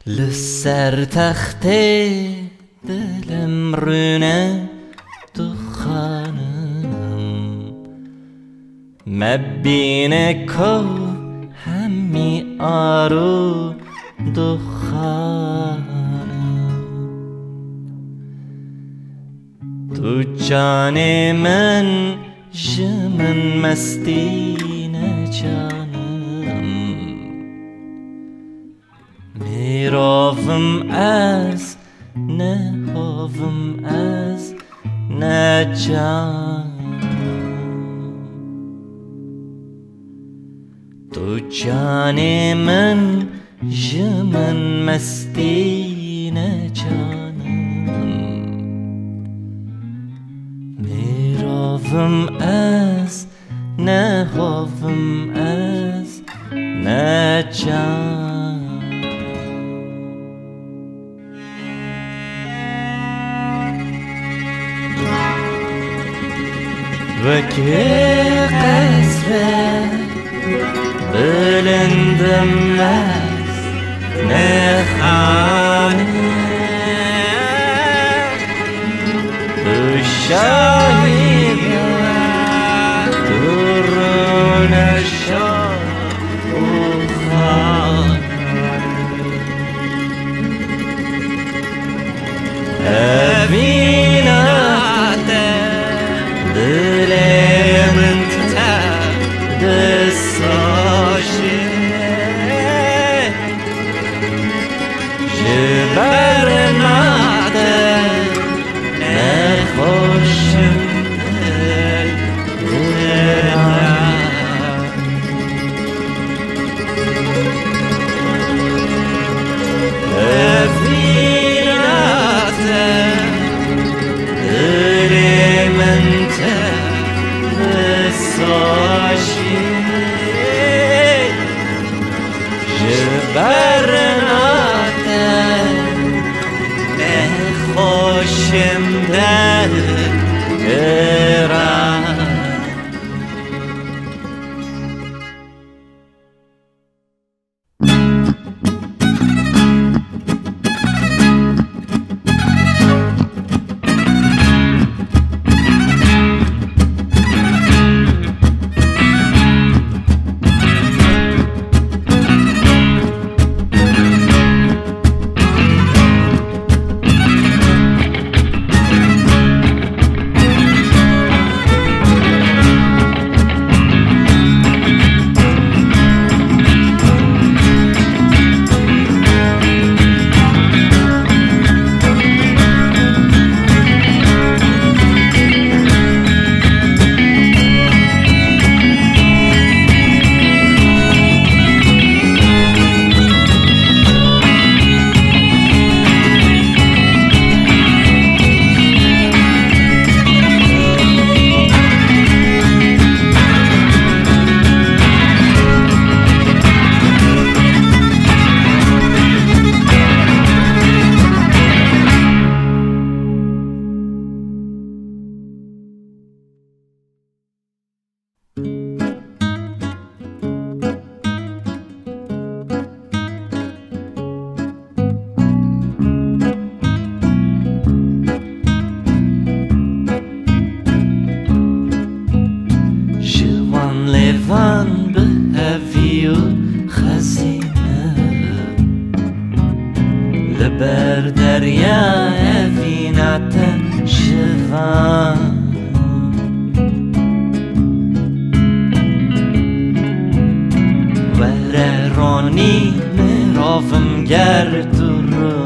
لسر تخت دلم رونه دخانم مبینه کو همی آرو دخانم تو جان من جمن مستی نجانم میروم از نهوم از نجانم تو جان من جمن مستی نجانم میروم از نهوم از نجانم وکی قصر بلندم از نخانه تو شاهی درون شاه و خانه اوینات دل من دستاشه جبر ناده نخوشم اوینات دل من دستاشه برناته نخوشم در گرم لیوان به هوی و خزینه لبر دریا اوینات شوان وره رانی میروم گردرونی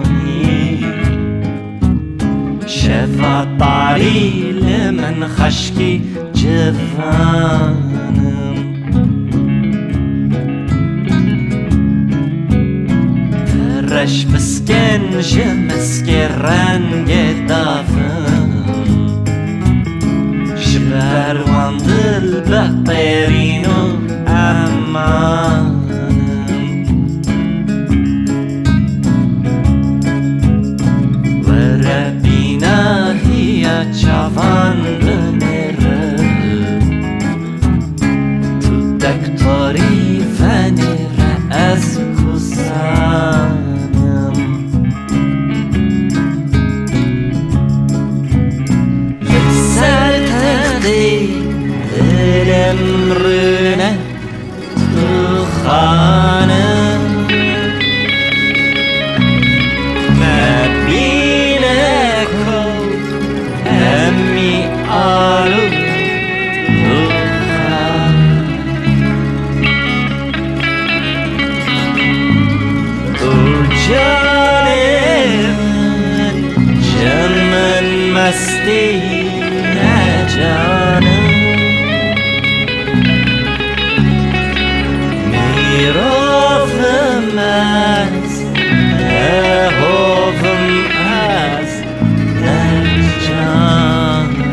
شفا طاری لمن خشکی جوان رش مسکن جمسک رنگ دافم شبر واندل بقیرین و امانم و ربینا هیا چوان بنره تو دکتاری فنره از کسانم هستی نه جانم میرافم از هوم از در جانم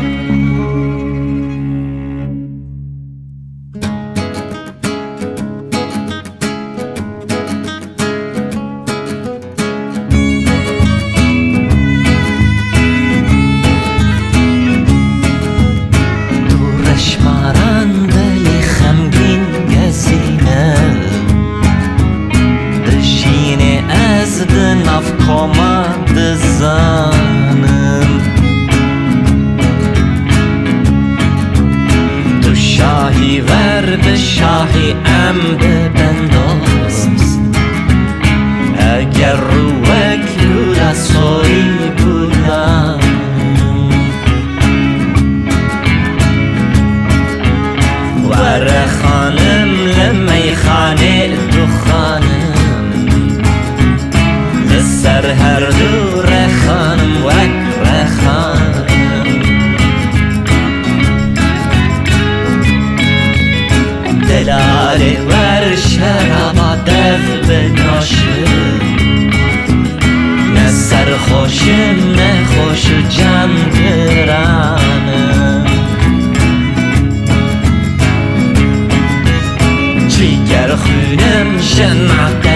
Navkomand zanım Tu şahi ver be şahi em be bendaz Eger ruvek lura soy bulanım Vere khanım le meykhane du khanım سر هر دو رخانم وک رخانم دلاره ور شرابا دف بناشم نه سر خوشم نه خوش جان گرانم جیگر خونم جنت